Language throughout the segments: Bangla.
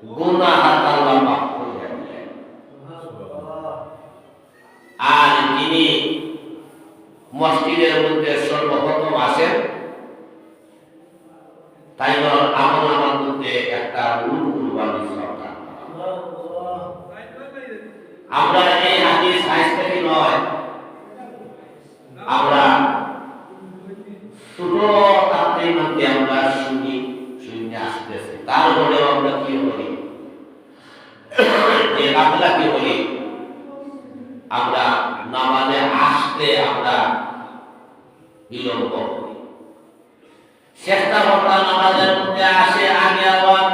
গুনাহ আল্লাহ মাফ করে দেন। আর যিনি মসজিদের মধ্যে সর্বপ্রথম আসেন তাই আমল নামার মধ্যে একটা উট কুরবানি সরকার। আমরা এই হাদিস সাইজ থেকে নয়, আমরা ছোট তাদের মধ্যে আমরা শুনি আসতেছে, তারপরেও আমরা কি করি, যে গাফলা কি করি, আমরা নামাজে আসতে আমরা বিলম্ব করি। চেষ্টা করতাম নামাজের মধ্যে আসে আগে, আবার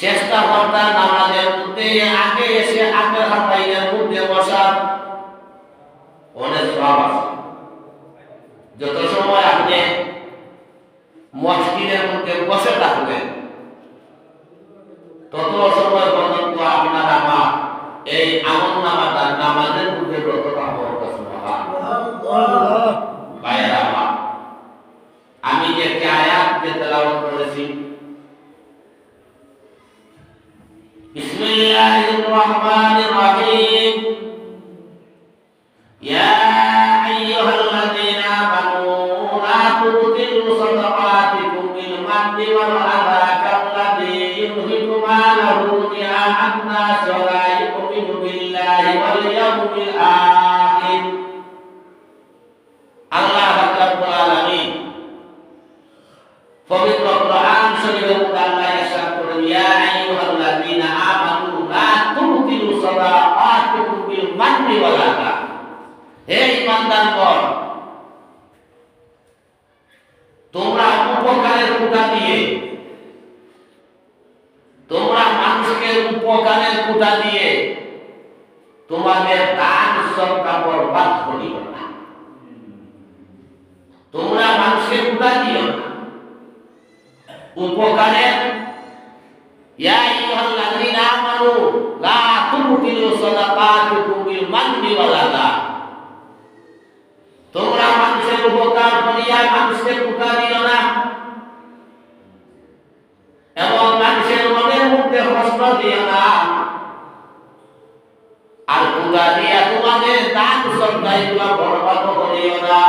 চেষ্টা করতাম নামাজের মধ্যে আগে এসে আগের হাতাইয়ের মধ্যে বসার অনেক সব আছে। যত সময় আপনি মসজিদের মধ্যে বসে থাকবেন তত সময় পর্যন্ত আপনার আমার এই আমল নামাটা নামাজের মধ্যে যতটা আমি যে আয়াত যে তেলাওয়াত করেছি, বিসমিল্লাহির রহমানির রহিম, ইয়া আইয়ুহাল্লাযীনা আমানু লা তুবতিলু সাদাকাতিকুম বিল মান্নি ওয়াল আযা কাল্লাযী ইউনফিকু মালাহু রিআআন নাস ওয়া লা ইউমিনু বিল্লাহি ওয়াল ইয়াউমিল আখির। আল্লাহ রাব্বুল আলামিন পবিত্র কোরআন শরীফের মধ্যে আল্লাহ ইরশাদ করেন, ইয়া আইয়ুহাল্লাযীনা আমানু লা তুবতিলু সাদাকাতিকুম বিল মান্নি ওয়াল আযা। হে ঈমানদারগণ, তোমরা উপকারের কুটা দিয়ে, তোমরা মানুষকে উপকারের কুটা দিয়ে তোমাদের দান সদকা বরবাদ করিও না। তোমরা মানুষকে কুটা দিও না। উপকারের, ইয়া আইয়ুহাল্লাযীনা আমানু লা তুবতিলু সাদাকাতিকুম বিল মান্নি ওয়াল আযা। তোমরা মানুষের উপকার করিয়া মানুষকে কুটা দিও না এবং মানুষের মনের মধ্যে কষ্ট দিও না। আর কুটা দিয়া তোমাদের দান সদকা এগুলো বরবাদ করিও না।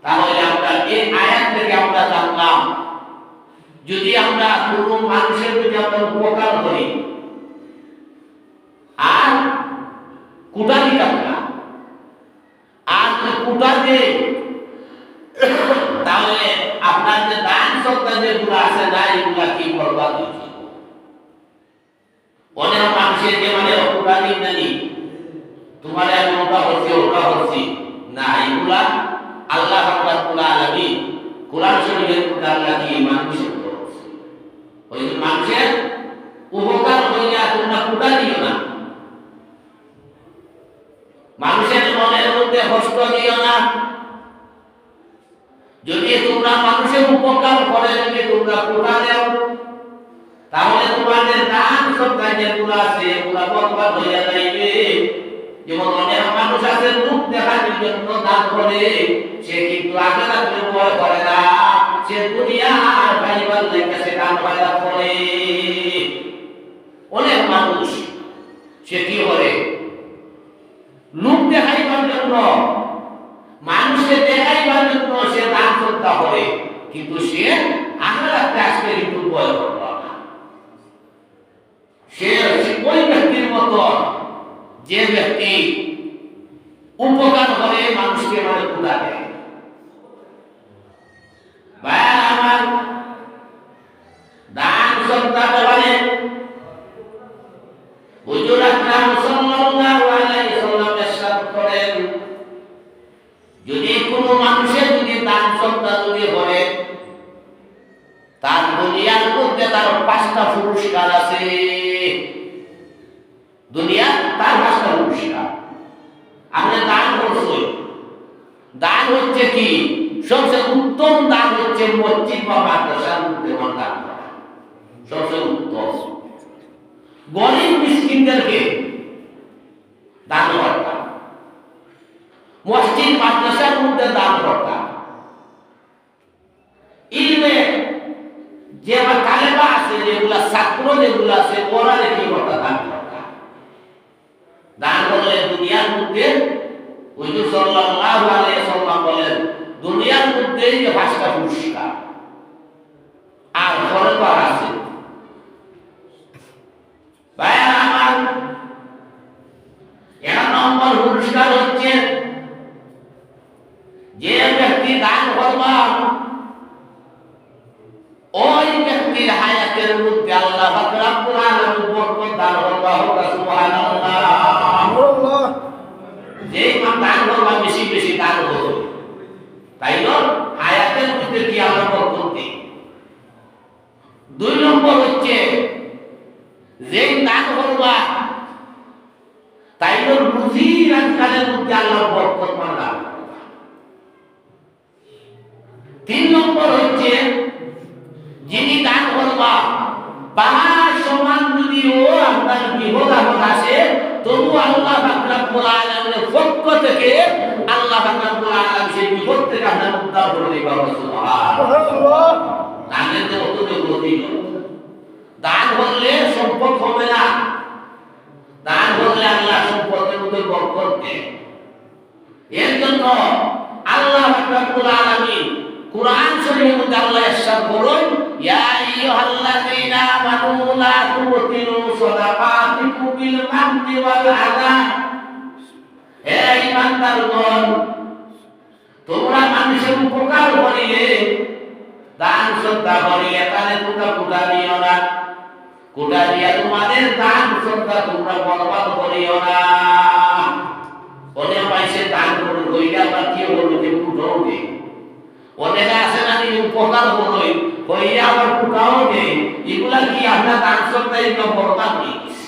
তাহলে আমরা এই আয়াত থেকে আমরা জানলাম, যদি আমরা কোনো মানুষের যদি আমরা উপকার করি আর কুটা দিতাম না, আর কুটা দিয়ে, তাহলে আপনার যে দান সদকা যেগুলো আছে না, এগুলা কি বরবাদ হয়েছে। অনেক মানুষের যে মানে কুটা দিন জানি তোমার আমি ওটা হচ্ছি না, এগুলা আল্লাহ রাব্বুল আলামিন কোরআন শরীফের মধ্যে আল্লাহ দিয়ে মানুষের করছে। ওই মানুষের উপকার হইয়া তোমরা কুটা দিও না, মানুষের মনের মধ্যে কষ্ট দিও না। যদি তোমরা মানুষের উপকার করে যদি তোমরা কুটা দাও, তাহলে তোমাদের দান সদকা যেগুলো আছে এগুলো বরবাদ হইয়া যাইবে। যেমন অনেক মানুষ আছে মুখ দেখার জন্য দান করে, সে কিন্তু আখিরাতের ভয় করে না, সে দুনিয়ার পাইবার লেগে সে দান পয়দা করে। অনেক মানুষ সে কি করে, লোক দেখাইবার জন্য, মানুষকে দেখাইবার জন্য সে দান সদকা করে, কিন্তু সে আখিরাতে আসলে কিন্তু ভয় করবে না। সে ওই ব্যক্তির মতো যে ব্যক্তি উপকার করে মানুষকে মানে কুটা দেয়। আমার দান সদকা ব্যাপারে হুজুর আকরাম সাল্লাল্লাহু আলাইহি ওয়াসাল্লাম ইরশাদ করেন, যদি কোনো মানুষের যদি দান সদকা যদি করে, তার দুনিয়ার মধ্যে তার 5টা পুরস্কার আছে। দুনিয়া তার 5টা পুরস্কার। আপনি দান করছেন, দান হচ্ছে কি, সবচেয়ে উত্তম দান হচ্ছে মসজিদ বা মাদ্রাসার মধ্যে দান করা, সবচেয়ে উত্তম। গরিব মিসকিনদেরকে দান করতাম, মসজিদ মাদ্রাসার মধ্যে দান করতাম, ইলমে যে আমার তালেবা আছে, যেগুলা ছাত্র যেগুলো আছে, ওরা কি করতে দান করতে দান করলে দুনিয়ার মধ্যে হুজুর সাল্লাল্লাহু আলাইহি ওয়াসাল্লাম বলেন দুনিয়ার মধ্যে যে 5টা পুরস্কার আর পরে তো আছে। ভাইয়া আমার 1 নম্বর পুরস্কার হচ্ছে যে ব্যক্তি দান করবে ওই ব্যক্তির হায়াতের মধ্যে আল্লাহ পাক রব্বুল আলামিন বরকত দান করবে। সুবহানাল্লাহ। যে মান দান করবে বেশি বেশি দান করবে, তাই না? হায়াতের মধ্যে কি আল্লাহ বরকত দেয়। 2 নম্বর হচ্ছে যে দান করবে তাই না রুজি রাজগারের মধ্যে আল্লাহ বরকত দান করবে। 3 নম্বর হচ্ছে যিনি দান করবা পাহাড় সমান যদিও আপনার বিপদ আপদ আসে, তবু আল্লাহ পাক রব্বুল আলামিনের পক্ষ থেকে আল্লাহ পাক রব্বুল আলামিন সেই বিপদ থেকে আপনার উদ্ধার করে দিবে। সুবহানাল্লাহ। দানের যে অত্যন্ত গতি, দান করলে সম্পদ হবে না, দান করলে আল্লাহ সম্পদের মধ্যে বরকত দেয়। এর জন্য আল্লাহ পাক রব্বুল আলামিন কুরআন শরীফের মধ্যে আল্লাহ ইরশাদ করেন, ইয়া আইয়ুহাল্লাযীনা আমানু লা তুবতিলু সাদাকাতিকুম বিল মান্নি ওয়াল আযা। হে ঈমানদারগণ, তোমরা মানুষের উপকার করিলে, দান শ্রদ্ধা করিলে তাহলে তোমরা কুটা দিও না, কুটা দিয়া তোমাদের দান শ্রদ্ধা তোমরা বরবাদ করিও না। অনেক পয়সা দান করুন কইলে আবার কি বলবো যে কুটাও নেই, অনেকে আছে না উপকার করই কইলে আবার কুটাও নেই। এগুলা কি আপনার দান শ্রদ্ধা এগুলো বরবাদ হয়ে গেছে,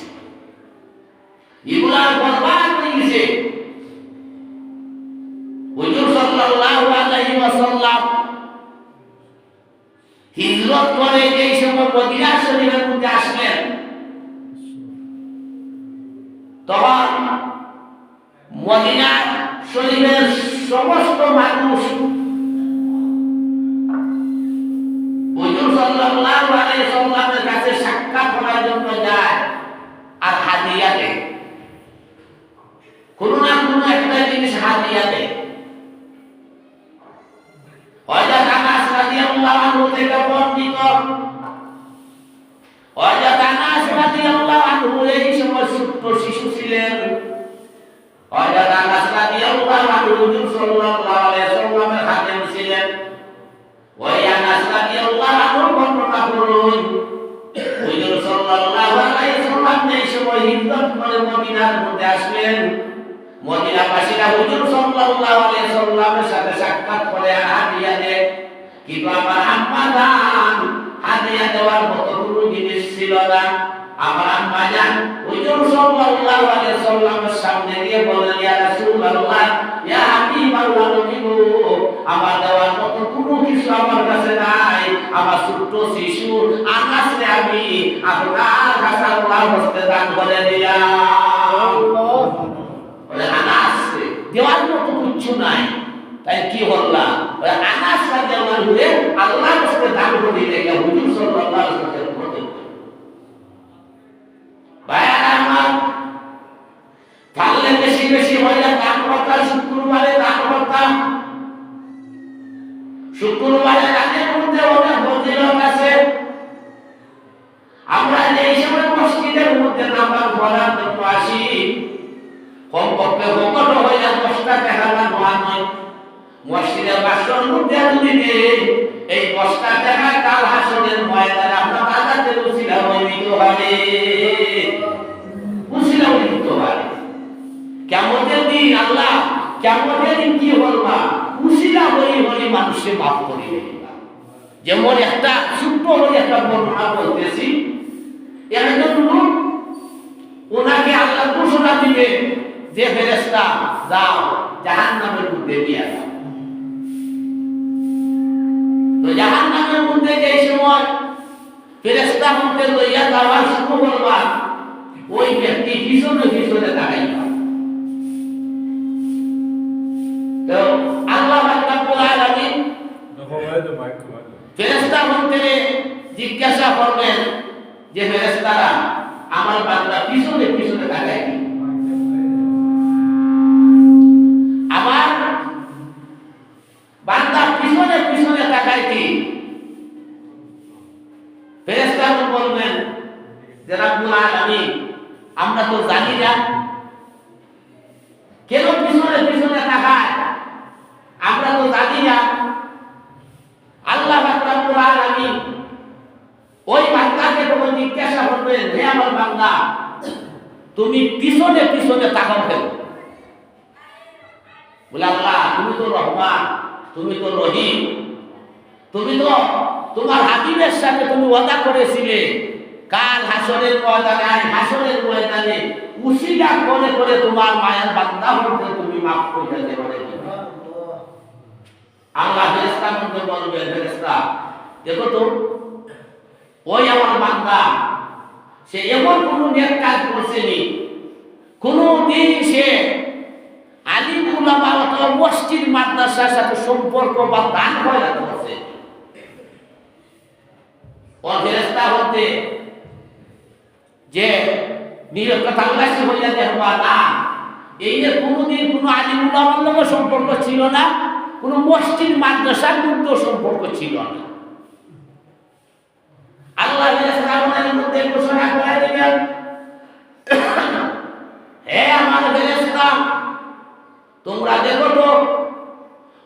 এগুলা বরবাদ হয়ে গেছে। হুজুর সাল্লাল্লাহু আলাইহি ওয়াসাল্লাম হিজরত করে যেই সময় মদিনা শরীফের মধ্যে আসলেন, তখন মদিনা শরীফের সমস্ত মানুষ হুজুর সাল্লাল্লাহু আলাইহি ওয়াসাল্লামের কাছে সাক্ষাৎ করার জন্য যায় আর হাদিয়া দেয়, কোনো না কোনো একটা জিনিস হাদিয়া দেয়। হযরত আনাস রাদিয়াল্লাহু আনহু থেকে বর্ণিত, হযরত আনাস রাদিয়াল্লাহু আনহু এই সময় ছোট্ট শিশু ছিলেন। হযরত আনাস রাদিয়াল্লাহু আনহু হুজুর সাল্লাল্লাহু আলাইহি ওয়াসাল্লামের খাদেম ছিলেন। ওই আনাস রাদিয়াল্লাহু আনহু বর্ণনা করুন, হুজুর সাল্লাল্লাহু আলাইহি ওয়াসাল্লাম এই সময় হিজরত করে মদিনার মধ্যে আসলেন। মদিনাবাসীরা হুজুর সাল্লাল্লাহু আলাইহি ওয়াসাল্লামের সাথে সাক্ষাৎ করে হাদিয়া দেয়, কিন্তু আমার আম্মা জান হাদিয়া দেওয়ার মতো কোনো জিনিস ছিল না। আমার আম্মা জান হুজুর সাল্লাল্লাহু আলাইহি ওয়াসাল্লামের সামনে গিয়ে বললেন, ইয়া রাসূলুল্লাহ, ইয়া হাবিবাল্লাহ, আমার দেওয়ার মতো কোনো কিছু আমার কাছে নাই। আমার ছোট্ট শিশু আনাসকে আমি আপনার কাছে আল্লাহর হস্তে দান করে দিলাম। আনাস দেওয়ার মতো কিছু নাই, তাই কি বললাম, আনাস রাদিয়াল্লাহু আনহু আল্লাহর হস্তে দান করে দিলে হুজুর সাল্লাল্লাহু আলাইহি ওয়াসাল্লাম বলেন। ভাইরা আমার, তাহলে বেশি বেশি হইয়া দান করতাম, শুক্রবারে দান করতাম। শুক্রবারে দানের মধ্যে অনেক ফজিলত আছে। আমরা এই সময় মসজিদের মধ্যে নামাজ পড়ার জন্য আসি, কমপক্ষে ভকট হইয়া 10টা টাকা নেওয়া নয়। মসজিদের বাসন মধ্যে যদি এই 10টা টাকা কাল হাসরের ময়দানে আমরা বাজাতে উসিলা হইতে পারে, উসিলা হইতে পারে। কিয়ামতের দিন আল্লাহ, কিয়ামতের দিন কি বলবা, উসিলা হই মানুষকে মাফ করিবে। যেমন একটা ছোট্ট হয়ে একটা বর্ণনা বলতেছি, একজন লোক, ওনাকে আল্লাহ ঘোষণা দিবে যে ফেরেশতা যাও জাহান্নামের মধ্যে নিয়ে যাও। তো জাহান্নামের মধ্যে যে সময় ফেরেশতা মধ্যে লইয়া যাওয়া শুরু করবা, ওই ব্যক্তি পিছনে পিছনে দাঁড়াইবা। তো আল্লাহ রাব্বুল আলামিন ফেরেশতা মধ্যে জিজ্ঞাসা করবেন যে ফেরেশতারা আমার বান্দা পিছনে পিছনে তাকায় কি, আমার বান্দা পিছনে পিছনে তাকায় কি? ফেরেশতারা বলবেন যে রব্বুল আলামিন আমরা তো জানি না কেন পিছনে পিছনে তাকায়, আমরা তো জানি না। আল্লাহ রাব্বুল আলামিন ওই বান্দাকে তখন জিজ্ঞাসা করবেন, হে আমার বান্দা তুমি পিছনে পিছনে তাকাও কেন? বলে আল্লাহ তুমি তো রহমান, তুমি তো রহিম, তুমি তো তোমার হাবিবের সাথে তুমি ওয়াদা করেছিলে কাল হাসরের ময়দানে উসিলা করে করে তোমার মায়ের বান্দা হতে তুমি মাফ করে দেবে। আল্লাহ ফেরেশতা মধ্যে বলবেন, ফেরেশতা দেখো তো ওই আমার বান্দা সে এমন কোন নেক কাজ করেনি, কোন দিন সে আলিম উলামা অথবা মসজিদ মাদ্রাসার সাথে সম্পর্ক বা দান করা করেছে। ও ফেরেশতা হতে যে নিরপেক্ষ আল্লাহই হইয়া দেখবা না, এই যে কোনদিন কোন আলিম উলামার লগে সম্পর্ক ছিল না, কোন মসজিদ মাদ্রাসার মধ্যে সম্পর্ক ছিল না। আল্লাহ ফেরেশতাদের মধ্যে ঘোষণা করে দিলেন, হে আমার ফেরেশতা তোমরা দেখো তো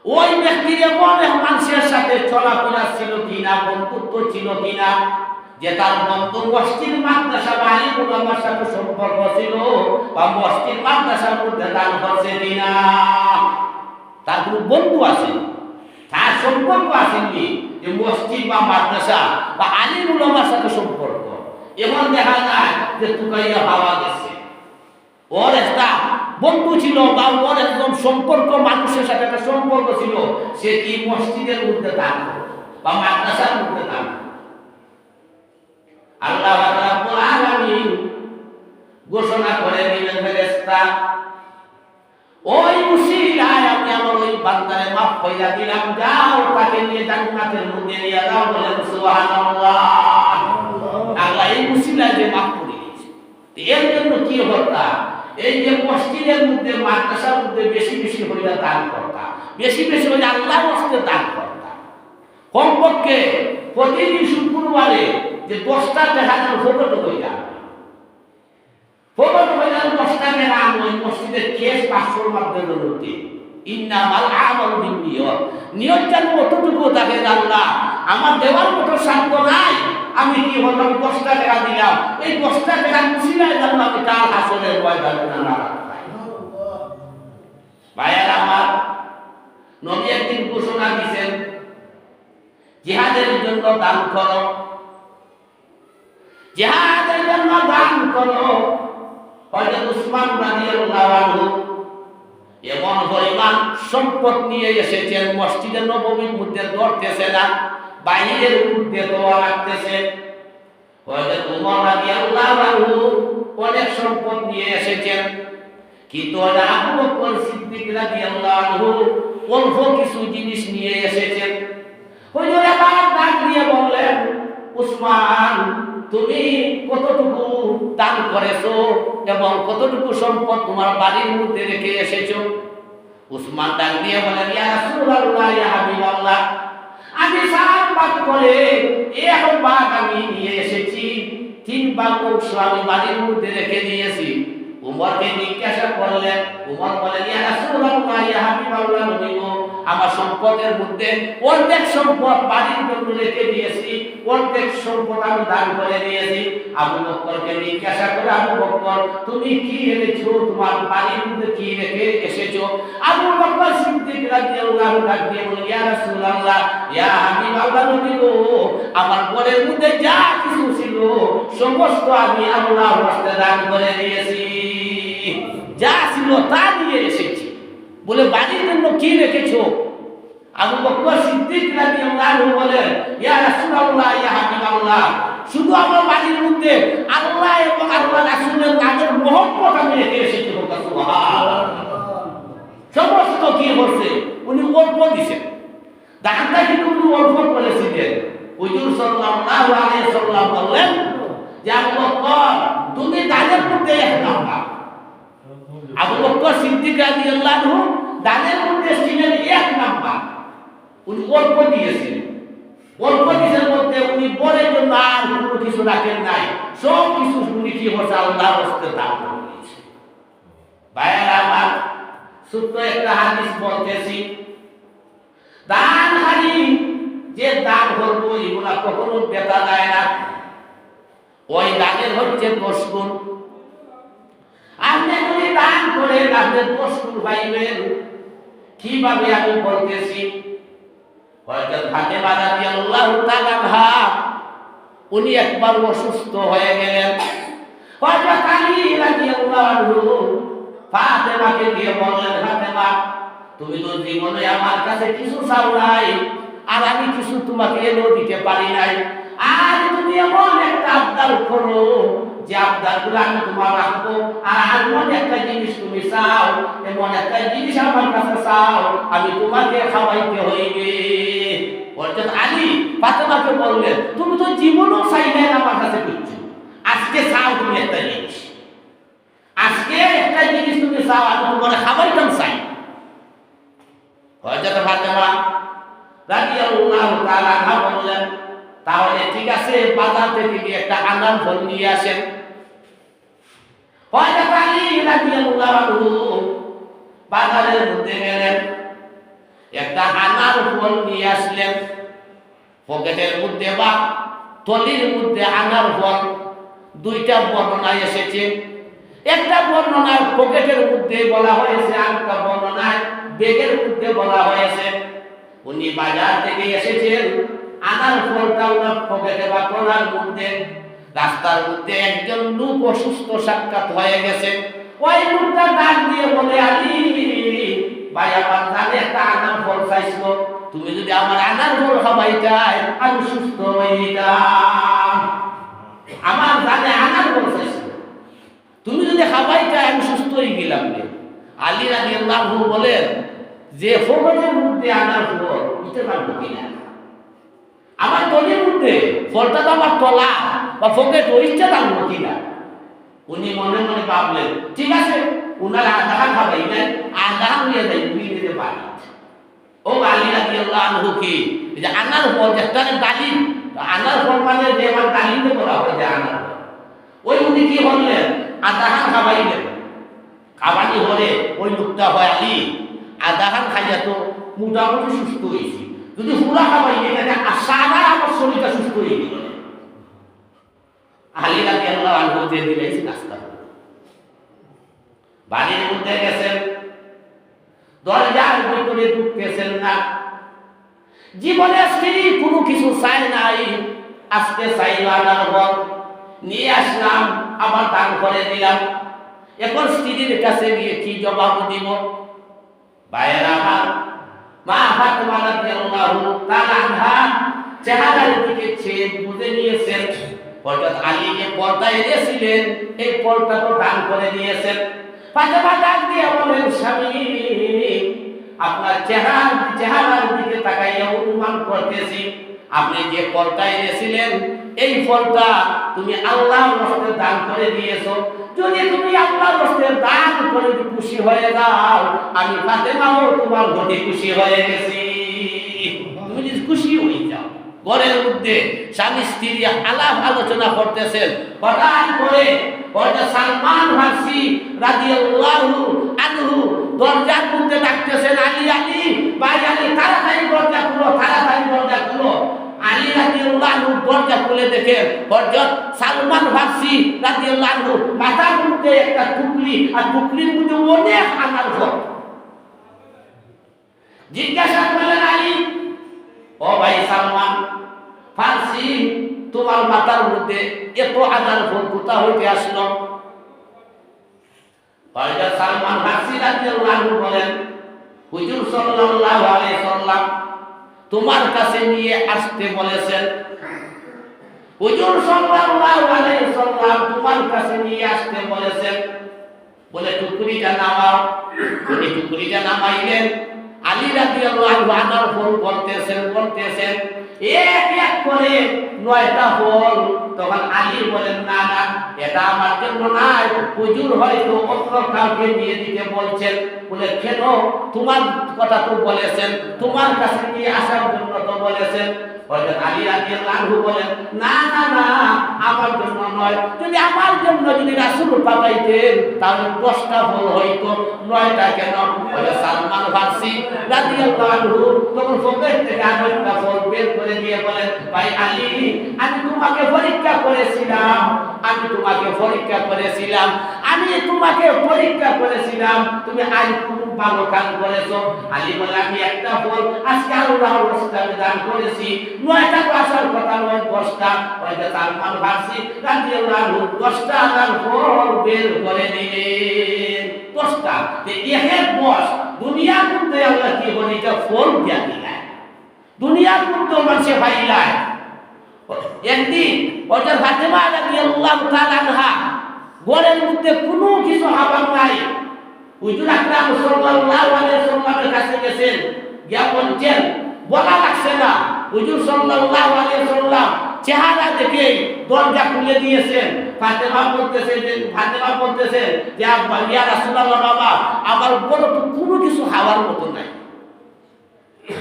ওই ব্যক্তির এমন মানুষের সাথে চলাফেরা ছিল কিনা, বন্ধুত্ব ছিল কিনা, যে তার বন্ধু মসজিদ মাদ্রাসা বা আলিম উলামার সাথে সম্পর্ক ছিল বা মসজিদ মাদ্রাসার মধ্যে দান করছে কিনা। তার কোনো বন্ধু আছে, তার সম্পর্ক আসেনি যে মসজিদ বা মাদ্রাসা বা আলিম উলামার সাথে সম্পর্ক। এমন দেখা যায় যে তুকাইয়া পাওয়া গেছে, ওর একটা বন্ধু ছিল বা ওর একদম সম্পর্ক মানুষের সাথে একটা সম্পর্ক ছিল, সে কি মসজিদের মধ্যে দান করত বা মাদ্রাসার মধ্যে দান করত। আল্লাহ রাব্বুল আলামিন ঘোষণা করে দিলেন, ফেরেশতা ওই উসিলায় আমি আমার ওই বান্দারে মাফ কইরা দিলাম, যাও তাকে নিয়ে জান্নাতের মধ্যে নিয়ে যাও। বলেন সুবহানাল্লাহ। আল্লাহ এই উসিলায় যে মাফ করে দিয়েছে, এর জন্য কি হতা, এই যে মসজিদের মধ্যে মাদ্রাসার মধ্যে বেশি বেশি হইয়া দান করতা, বেশি বেশি হইয়া আল্লাহর রাস্তে দান করতা। কমপক্ষে প্রতিদিন শুক্রবারে যে 10টা টাকা যেন ফোকট হইয়া, ফোকট হইয়া 10টা টাকা ওই মসজিদের কেস 500 মাধ্যমে নদী ইন্নামাল আমালু বিন্নিয়ত, নিয়ত যেন অতটুকু থাকে, আল্লাহ আমার দেওয়ার মতো সাধ্য নাই, আমি কি হলাম 10টা টাকা দিলাম, এই 10টা টাকা মুসিলায় যেন আমি কাল হাসরের ময়দানে না পাই। ভাইয়েরা আমার, নবী একদিন ঘোষণা দিয়েছেন জিহাদের জন্য দান করো, জিহাদের জন্য দান করো। হযরত উসমান রাদিয়াল্লাহু আনহু এমন পরিমাণ সম্পদ নিয়ে এসেছেন, মসজিদের নববীর মধ্যে ধরতেছে না, বাইরের মধ্যে দোয়া রাখতেছে। হযরত উমর রাদিয়াল্লাহু আনহু অনেক সম্পদ নিয়ে এসেছেন, কিন্তু আবু বকর সিদ্দিক রাদিয়াল্লাহু আনহু অল্প কিছু জিনিস নিয়ে এসেছেন। হুজুর আবার ডাক দিয়ে বললেন, উসমান তুমি কতটুকু দান করেছো এবং কতটুকু সম্পদ তোমার বাড়ির মধ্যে রেখে এসেছো? উসমান ডাক দিয়ে বলেন, ইয়া রাসূলুল্লাহ, ইয়া হাবিবাল্লাহ, আমি 7 ভাগ করে 1 ভাগ আমি নিয়ে এসেছি, 3 ভাগ অংশ আমি বাড়ির মধ্যে রেখে দিয়েছি। উমরকে জিজ্ঞাসা করলেন, উমর বলেন, ইয়া রাসূলুল্লাহ, ইয়া হাবিবাল্লাহ, নবী গো, আমার সম্পদের মধ্যে অর্ধেক সম্পদ বাড়ির জন্য রেখে দিয়েছি, অর্ধেক সম্পদ আমি দান করে দিয়েছি। আবু বকরকে জিজ্ঞাসা করে, আবু বকর তুমি কি এনেছো, তোমার বাড়ির মধ্যে কি রেখে এসেছো? আবু বকর সিদ্দিক রাদিয়াল্লাহু আনহু দিয়ে বলেন, ইয়া রাসূলুল্লাহ, ইয়া হাবিবাল্লাহ, নবী গো, আমার ঘরের মধ্যে যা কিছু ছিল সমস্ত আমি আল্লাহর রাস্তায় দান করে দিয়েছি, যা ছিল তা নিয়ে এসেছি। বলে বাড়ির জন্য কি রেখেছো? আবু বকর সিদ্দিক রাদিয়াল্লাহু আনহু বলেন, ইয়া রাসূলুল্লাহ, ইয়া হাবিবাল্লাহ, শুধু আমার বাড়ির মধ্যে আল্লাহ এবং আল্লাহর রাসূলের নামের মহব্বত আমি রেখে এসেছি। সুবহানাল্লাহ। সমস্ত কি হচ্ছে উনি অল্প দিয়েছেন, দানটা কিন্তু উনি অল্প করেছিলেন, হুজুর সাল্লাল্লাহু আলাইহি ওয়াসাল্লাম বললেন যে আবু বকর তুমি দানের মধ্যে এক নাম্বার। আবু বকর সিদ্দিক রাদিয়াল্লাহু আনহু দানের মধ্যে ছিলেন এক নাম্বার। উনি অল্প দিয়েছিলেন, অল্প দিনের মধ্যে উনি বড়ের জন্য আর কোনো কিছু রাখেন নাই, সব কিছু উনি কি বসে আল্লাহর রাস্তে দান করে দিয়েছে। ভাইয়েরা আমার, ছোট্ট একটা হাদিস বলতেছি, দানহারি যে দান করবো এগুলা কখনো বেতা যায় না। ওই দানের হচ্ছে 10 গুণ। আপনি যদি দান করেন আপনি 10 গুণ পাইবেন। কিভাবে আমি বলতেছি, হযরত ফাতেমা রাদিয়াল্লাহু তাআলা আনহা উনি একবার অসুস্থ হয়ে গেলেন। হযরত আলী রাদিয়াল্লাহু আনহু ফাতেমাকে দিয়ে বললেন, ফাতেমা তুমি তো জীবনে আমার কাছে কিছু চাও নাই, আর আমি কিছু তোমাকে এনে দিতে পারি নাই, আর তুমি এমন একটা আবদার করো যে আবদারগুলো আমি তোমার রাখবো, আর এমন একটা জিনিস তুমি চাও, এমন একটা জিনিস আমার কাছে চাও আমি তোমাকে খাওয়াইতে হইবে। হযরত আলী ফাতেমাকে বললেন, তুমি তো জীবনও চাইলে আমার কাছে কিছু, আজকে চাও তুমি একটা জিনিস, আজকে একটা জিনিস তুমি চাও আমি তোমার খাওয়াইতাম চাই। হযরত ফাতেমা রাদিয়াল্লাহু তাআলা আনহা বললেন, তাহলে ঠিক আছে বাজার থেকে গিয়ে একটা আনার ফল নিয়ে আসেন। হযরত আলী রাদিয়াল্লাহু আনহু বাজারের মধ্যে গেলেন, একটা আনার ফল নিয়ে আসলেন। পকেটের মধ্যে বা থলির মধ্যে আনার ফল, দুইটা বর্ণনা এসেছে। একটা বর্ণনায় পকেটের মধ্যে বলা হয়েছে, আরেকটা বর্ণনায় ব্যাগের মধ্যে বলা হয়েছে। উনি বাজার থেকে এসেছেন, আনার ফলটা ওনার পকেটে বা ট্রলার মধ্যে। রাস্তার মধ্যে একজন লোক অসুস্থ সাক্ষাৎ হয়ে গেছে। ওই লোকটা ডাক দিয়ে বলে, আলী ভাই আমার জানে একটা আনার ফল চাইছিল, তুমি যদি আমার আনার ফল খাওয়াই যায় আমি সুস্থ হয়ে যাই। আমার জানে আনার ফল চাইছিল, তুমি যদি খাওয়াই যায় আমি সুস্থ হয়ে গেলাম। আলী রাদিয়াল্লাহু আনহু বলেন যে পকেটের মধ্যে আনার ফল দিতে পারবো কিনা, আমার টলির মধ্যে ফলটা তো আমার তলা বা পকেট ওইটা রাখবো কিনা। উনি মনে মনে ভাবলেন, ঠিক আছে উনারা আধা খাবাই না, আধা নিয়ে যাই নিতে পারি। ও আলী রাদিয়াল্লাহু আনহু কি যে আনার ফল যেটা ডালিম, আনার ফল মানে যে আমার ডালিমে বলা হয় যে আনার ফল, ওই উনি কি বললেন আধা খাবাইলেন। খাবানি হলে ওই লোকটা হয় আলী আধা খাইয়া তো মোটামুটি সুস্থ হয়েছি, যদি পুরা খাবাই এটা সারা আমার শরীরটা সুস্থ হয়ে গেল। আলী রাদিয়াল্লাহু আনহু দিয়ে দিলেন নাস্তা। বাড়ির মধ্যে গেছেন, দরজার ভিতরে ঢুকতেছেন না। জীবনে স্ত্রী কোনো কিছু চাই নাই, আজকে চাইল আনার ফল নিয়ে আসলাম, আবার দান করে দিলাম। এখন স্ত্রীর কাছে গিয়ে কি জবাব দিব? ভাইয়েরা আমার, মা ফাতেমা রাদিয়াল্লাহু তাআলা আনহা চেহারার দিকে চেয়ে বুঝে নিয়েছেন হযরত আলী যে পর্দা এনেছিলেন এই পর্দা তো দান করে দিয়েছেন। ফাতেমা ডাক দিয়ে বলেন, স্বামী আপনার চেহারার দিকে তাকাইয়া অনুমান করতেছি আপনি যে ফলটা এনেছিলেন এই ফলটা তুমি আল্লাহর রাস্তায় দান করে দিয়েছো। যদি তুমি আল্লাহর রাস্তায় দান করে খুশি হয়ে যাও, আমি ফাতেমাও তোমার ঘটে খুশি হয়ে গেছি। তুমি যদি খুশি হয়ে যাও। ঘরের মধ্যে স্বামী স্ত্রী আলাপ আলোচনা করতেছেন, হঠাৎ করে সালমান ফারসি রাদিয়াল্লাহু আনহু দরজার মধ্যে ডাকতেছেন, আলী আলী ভাই আলী তাড়াতাড়ি দরজা খুলো, তাড়াতাড়ি দরজা খুলো। আলী রাদিয়াল্লাহু আনহু দরজা খুলে দেখে হযরত সালমান ফারসি রাদিয়াল্লাহু আনহু মাথার মধ্যে একটা টুকরি, আর টুকরির মধ্যে অনেক আনার ফল। জিজ্ঞাসা করলেন আলী, ও ভাই সালমান ফারসি তোমার মাথার মধ্যে এত আনার ফল কোথা হইতে আসলো? হযরত সালমান ফারসি রাদিয়াল্লাহু আনহু বলেন, হুজুর সাল্লাল্লাহু আলাইহি সাল্লাম তোমার কাছে নিয়ে আসতে বলেছেন। হুজুর সাল্লাল্লাহু আলাইহি সাল্লাম তোমার কাছে নিয়ে আসতে বলেছেন। বলে টুকরিটা নামাও। উনি টুকরিটা নামাইলেন। আলী রাদিয়াল্লাহু আনহু আনার ফল বলতেছেন এক এক করে 9টা ফল। তখন আলী বলেন, না না, এটা আমার জন্য নয়, হুজুর হয়তো অন্য কাউকে নিয়ে দিতে বলছেন। বলে, কেন? তোমার কথা তো বলেছেন, তোমার কাছে নিয়ে আসার জন্য তো বলেছেন। হযরত আলী রাদিয়াল্লাহু আনহু বলেন, না না না, আমার জন্য নয়। যদি আমার জন্য যদি রাসূল পাঠাইতেন তাহলে 10টা ফল হইতো, 9টা কেন? হযরত সালমান ফারসি রাদিয়াল্লাহু আনহু তখন পকেট থেকে 8টা ফল বের করে দিয়ে বলেন, ভাই আলী, আমি তোমাকে পরীক্ষা করেছিলাম, আমি তোমাকে পরীক্ষা করেছিলাম, আমি তোমাকে পরীক্ষা করেছিলাম, তুমি আজ খুব ভালো কাজ করেছো। আলী বলে, আমি একটা ফল আজকে আল্লাহর রাস্তায় দান করেছি, 9টা তো আসার কথা নয়, 10টা। হয়তো সালমান ফারসি রাদিয়াল্লাহু আনহু 10টা ফল বের করে দিলেন। 10টা একের 10 দুনিয়ার মধ্যে আল্লাহ কি বলে, এটা ফল দিয়া দিলেন। দুনিয়ার মধ্যে মানুষে পাইলায়। একদিন হযরত ফাতেমা রাদিয়াল্লাহু তাআলা আনহা ঘরের মধ্যে কোনো কিছু হাবাব নাই, হুজুর আকরাম সাল্লাল্লাহু আলাইহি ওয়াসাল্লামের কাছে গেছেন, গিয়া বলছেন, বলা লাগছে না, হুজুর সাল্লাল্লাহু আলাইহি ওয়াসাল্লাম চেহারা দেখে দরজা খুলে দিয়েছেন। ফাতেমা বলতেছে যে ইয়া রাসূলুল্লাহ, বাবা আমার বড় তো কোনো কিছু খাওয়ার মতো নাই।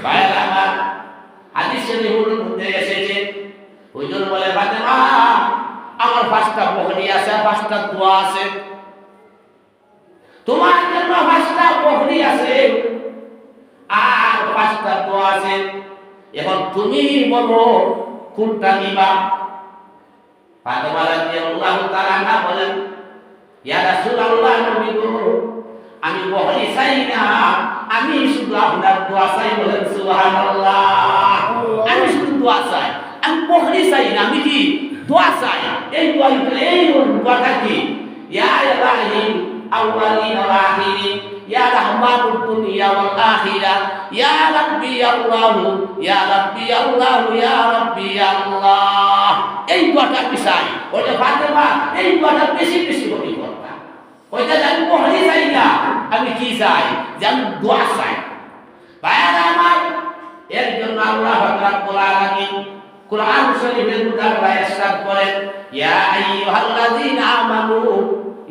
ভাইরা আমার, হাদিস শরীফের মধ্যে এসেছে, হুজুর বলে, ফাতেমা আমার 5টা বকরি আছে, 5টা দোয়া আছে, তোমার জন্য 5টা বকরি আছে আর 5টা দোয়া আছে, এখন তুমি বলো কোনটা নিবা? ফাতেমা রাদিয়াল্লাহু তাআলা আনহা বলেন, ইয়া রাসূলুল্লাহ, নবী গো, আমি বকরি চাই না, আমি শুধু আপনার দোয়া চাই। বলেন সুবহানাল্লাহ, আমি শুধু দোয়া চাই, আমি বকরি চাই না, আমি কি দোয়া চাই। এই দোয়াটা কি? ইয়া ইলাহি আউয়ালিন ওয়া আখিরিন, ইয়া রাহমানুদ দুনিয়া ওয়াল আখিরা, ইয়া রাব্বি আল্লাহ, ইয়া রাব্বি আল্লাহ, ইয়া রাব্বি আল্লাহ। এই দোয়াটা আমি চাই। ওটা ফাতেমা এই দোয়াটা বেশি বেশি করে করবা। ওইটা আমি বকরি চাই না, আমি কি চাই? যে আমি দোয়া চাই। ভাইরা আমার, এর জন্য আল্লাহ রাব্বুল আলামিন কুরআন শরীফের মধ্যে আল্লাহ ইরশাদ করেন, ইয়া আইয়ুহাল্লাযীনা আমানু,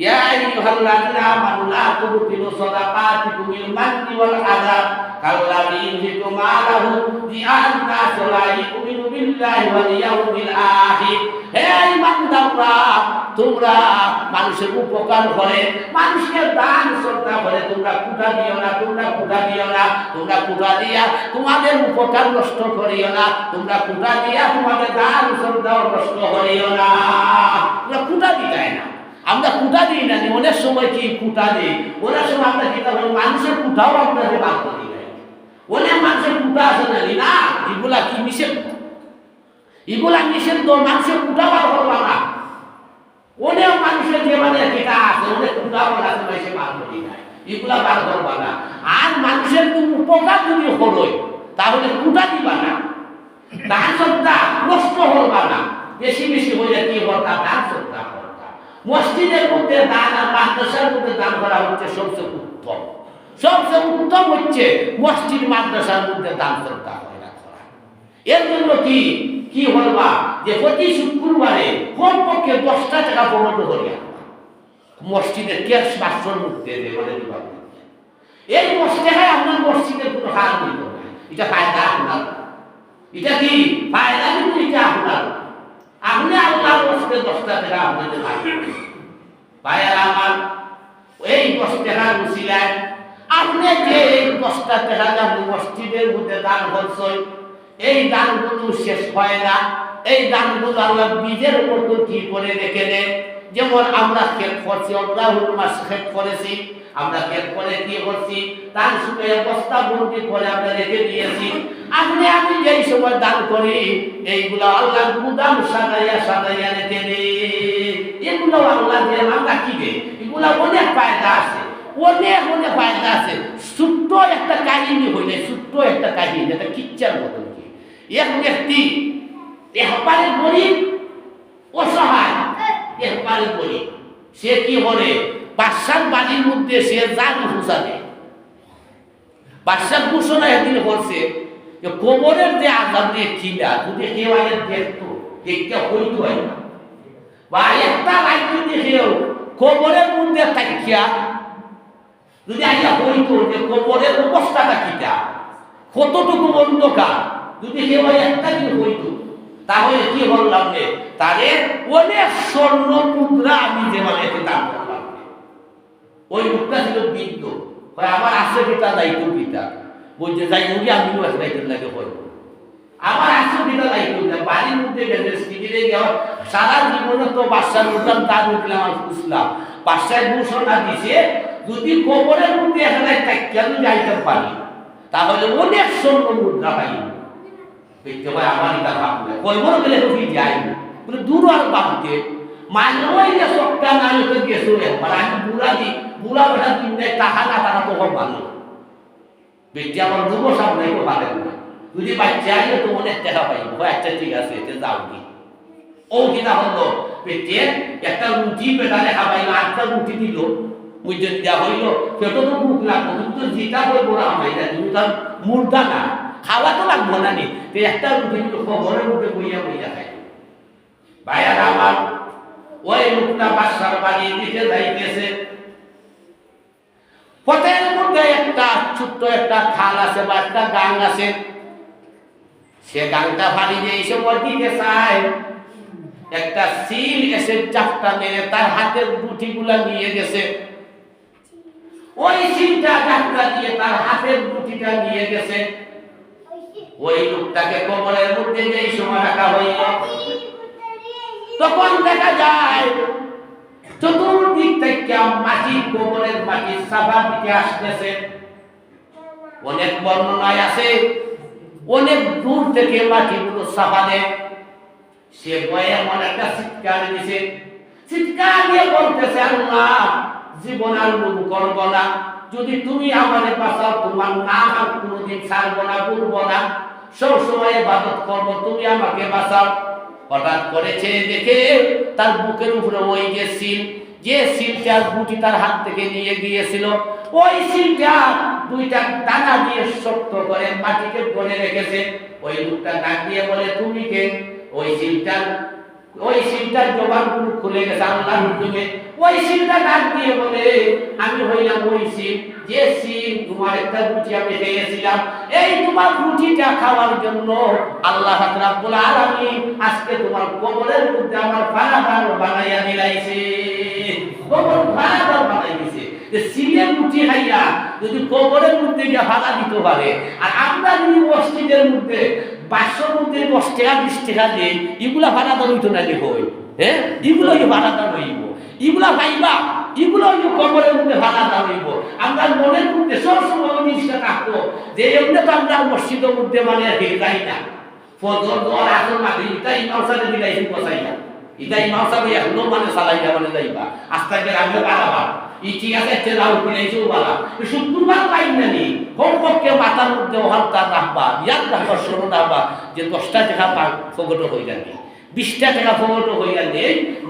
ইয়া আইয়ুহাল্লাযীনা আমানু লা তুবতিলু সাদাকাতিকুম বিল মান্নি ওয়াল আযা কাল্লাযী ইউনফিকু মালাহু রিআ'আন নাস লা ইউমিনু বিল্লাহি ওয়াল ইয়াউমিল আখির। হে ঈমানদাররা, তোমরা মানুষের উপকার করে, মানুষকে দান শ্রদ্ধা করে, তোমরা কুটা দিও না, তোমরা কুটা দিও না, তোমরা কুটা দিয়া তোমাদের উপকার নষ্ট করিও না, তোমরা কুটা দিয়া তোমাদের দান শ্রদ্ধা নষ্ট করিও না। তোমরা কুটা দিতে না, আমরা কুটা দিই না, অনেক সময় কি কুটা দিই, অনেক সময় আমরা যেটা বলি মানুষের কুটাও আপনাদের বাদ করি না। অনেক মানুষের কুটা আছে না, এগুলা কি নিষেধ, এগুলা নিষেধ, মানুষের কুটা বার করবা না। অনেক মানুষের যে মানে যেটা আছে, অনেক কুটা বলা সে বার করি না, এগুলা বার করবা না। আর মানুষের তুমি উপকার যদি হলোই তাহলে কুটা দিবা না, দান শ্রদ্ধা নষ্ট করবা না। বেশি বেশি হইলে কি করতা, দান শ্রদ্ধা করতা। মসজিদের মধ্যে দান আর মাদ্রাসার মধ্যে দান করা হচ্ছে সবচেয়ে উত্তম। সবচেয়ে উত্তম হচ্ছে মসজিদ মাদ্রাসার মধ্যে দান শ্রদ্ধা করা। এর জন্য কি বলবা, যে প্রতি শুক্রবারে কমপক্ষে 10টা টাকা বরাদ্দ করিয়া মসজিদের ক্যাশ বাক্সর মধ্যে দিবা। এই 10 টাকায় আপনার মসজিদের কোনো হার হইল না, এটা ফায়দা আপনার, এটা কি ফায়দা, কিন্তু এটা আপনার, আপনি আল্লাহর রাস্তে 10টা টাকা আপনাদের ভাইয়ারা আমার, এই 10 টাকার উসিলায় আপনি যে 10টা টাকা আপনি মসজিদের মধ্যে দান করছেন, এই দানগুলো শেষ হয় না। এই দানগুলো আল্লাহ বীজের মতো কি করে রেখে দেন। যেমন আমরা ক্ষেত করছি, আমরা মাস ক্ষেত করেছি, আমরা ক্ষেত করে কি করছি, দান শুকিয়ে বস্তা ভর্তি করে আমরা রেখে দিয়েছি। আপনি আমি যেই সময় দান করি, এইগুলো আল্লাহ গুদাম সাজাইয়া রেখে দেন। এগুলো আল্লাহ যে আমরা কি দেয়, এগুলো অনেক ফায়দা আছে, অনেক অনেক ফায়দা আছে। ছোট্ট একটা কাহিনী হইলে, ছোট্ট একটা কাহিনী, একটা কিচ্ছার মতন কি, এক ব্যক্তি একবারে গরিব, অসহায়, একবারে গরিব, সে কি করে বাদশার বাড়ির মধ্যে সে জাল ঘুষা দেয়। বাদশার ঘোষণা একদিন করছে যে কবরের যে আযাব দিয়ে খিলা যদি কেউ আগে দেখতো দেখতে হইতো না, বা একটা লাইট যদি কেউ কবরের মধ্যে থাকিয়া যদি আইয়া হইতো যে কবরের অবস্থাটা কিটা, কতটুকু অন্ধকার, যদি কেউ একটা দিন হইতো, তাহলে কি বললাম যে তাদের অনেক স্বর্ণ মুদ্রা আমি যে মানে দান করলাম। ওই মুদ্রা ছিল বৃদ্ধ, আমার আছে পিতা দায়িত্ব পিতা বলছে যাই মুখে আমি দায়িত্ব লাগে হইব, আমার আছে পিতা দায়িত্ব পিতা বাড়ির মধ্যে গেছে সিগিরে গিয়ে সারা জীবনে তো বাচ্চার উঠান দান উঠলাম আর বুঝলাম বাচ্চায় ঘোষণা দিছে যদি কবরের মধ্যে এখানে কেন যাইতে পারি তাহলে অনেক স্বর্ণ মুদ্রা পাই। দেখতে পাই আমার এটা ভাবলে কয়বর গেলে তুমি যাই বলে দূর আর বাড়তে মানবই যে সবটা না হতে গেছো একবার আমি বুড়া বেটা কিনলে টাকা না টাকা তো ভালো ব্যক্তি আমার দুবো সামনে তো ভালো না, যদি বাচ্চা আগে তো অনেক টাকা পাইব, আচ্ছা ঠিক আছে এতে যাও কি ও কিনা হলো ব্যক্তি একটা রুটি পেটালে খাবাইল, আটটা রুটি দিল বুঝতে দেওয়া হইল, পেটো তো মুখ লাগবো, তুমি তো জিতা বই বড় আমাই না, তুমি তার মুর্দা না খাওয়া তো লাগবো না নি, একটা রুটি ঘরের মধ্যে বইয়া বইয়া খাই। ভাইয়ার আমার ওই লোকটা বাসার বাড়ি দিকে যাইতেছে, পথের মধ্যে একটা ছোট্ট একটা খাল আছে বা একটা গাং আছে, সে গাংটা ফাড়ি দিয়ে এসে দিকে চায়, একটা সিল এসে চাপটা মেরে তার হাতের গুটিগুলা নিয়ে গেছে, ওই সিলটা চাপটা দিয়ে তার হাতের গুটিটা নিয়ে গেছে। ওই লোকটাকে কবরের মধ্যে যে সময় রাখা হইল, তখন দেখা যায় চতুর্দিক থেকে মাটি, কবরের মাটি সাফা দিকে আসতেছে। অনেক বর্ণনায় আছে অনেক দূর থেকে মাটিগুলো সাফা দেয়। সে ভয়ে এমন একটা চিৎকার দিছে, চিৎকার দিয়ে বলতেছে আল্লাহ জীবন আর লোভ করব না, যদি তুমি আমাদের বাঁচাও তোমার নাম আর কোনোদিন ছাড়বো না, ভুলবো না, সব সময় ইবাদত করবো, তুমি আমাকে বাঁচাও। হঠাৎ করে ছেড়ে দেখে তার বুকের উপরে ওই যে সিল, যে সিলটার গুটি তার হাত থেকে নিয়ে গিয়েছিল, ওই সিলটা দুইটা টানা দিয়ে শক্ত করে মাটিকে ধরে রেখেছে। ওই লোকটা ডাক দিয়ে বলে তুমি কে? ওই সিলটার জবানগুলো খুলে গেছে আল্লাহর হুকুমে। ওই সিলটা ডাক দিয়ে বলে আমি হইলাম ওই সিল, যে সিল তোমার একটা রুটি আমি খেয়েছিলাম, এই তোমার রুটিটা খাওয়ার জন্য আল্লাহ রাব্বুল আলামিন আজকে তোমার কবরের মধ্যে আমার ফানাদার বানাইয়া দিলাইছে, কবর ফানাদার বানাই দিয়েছে। যে সিলের রুটি খাইয়া যদি কবরের মধ্যে গিয়ে ফানা দিতে পারে, আর আমরা যদি মসজিদের মধ্যে 500 মধ্যে 10 টাকা 20 টাকা দিই, এগুলা ফানাদার হইতো না যে হই, হ্যাঁ এগুলো ফানাদার হইব, এগুলা ভাইবা এগুলো কবরের মধ্যে ফানাদার হইব। আমরা মনের মধ্যে সবসময় জিনিসটা থাকতো যে এমনি তো আমরা মসজিদের মধ্যে মানে যাই না, ফজর দোয়ার আসর মাগরিব এটা ইমাম সাহেব দিলাইছেন বসাই না, এটা ইমাম সাহেব এখনো মানে চালাইয়া মানে যাইবা আস্তে আস্তে রাখবে পারাবা ঠিক আছে এতে রাও দিলাইছেও বলা শুক্রবার পাইন না নি কমপক্ষে মাথার মধ্যে ওহালতা রাখবা, ইয়াদ রাখবা, স্মরণ রাখবা যে 10টা টাকা ফগট হয়ে যাবে, 20টা টাকা ফগট হয়ে গেলে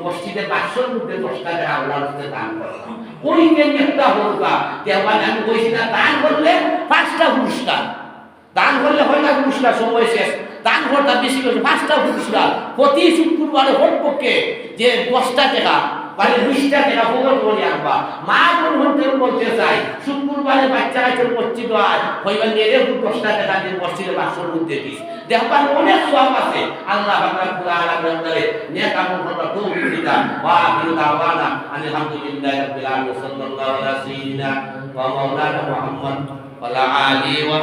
মসজিদে 500 মধ্যে 10টা টাকা আল্লাহর কাছে দান করলাম, ওই দিন একটা হোকা দেওয়ান। আমি কইছি না দান করলে 5টা পুরস্কার, দান করলে হয় না পুরস্কার সময় শেষ, দান করতে বেশি করে 5টা পুরস্কার প্রতি শুক্রবারে হোক পক্ষে যে 10টা টাকা মানে 20টা টাকা ফগট করে আনবা। মা বোন হতে বলতে চাই শুক্রবারে বাচ্চা কাছে মসজিদ হয় হইবা নিয়ে 10টা টাকা দিয়ে মসজিদে 500 মধ্যে দিস, দেখবার অনেক সওয়াব আছে। আল্লাহ রাব্বুল আলামিন আমাদের নেক আমল করার তৌফিক দিন। ওয়া আখিরু দাওয়ানা আলহামদুলিল্লাহি রাব্বিল আলামিন সাল্লাল্লাহু আলা সাইয়্যিদিনা ওয়া মাওলানা মুহাম্মদ ওয়া আলা আলিহি ওয়া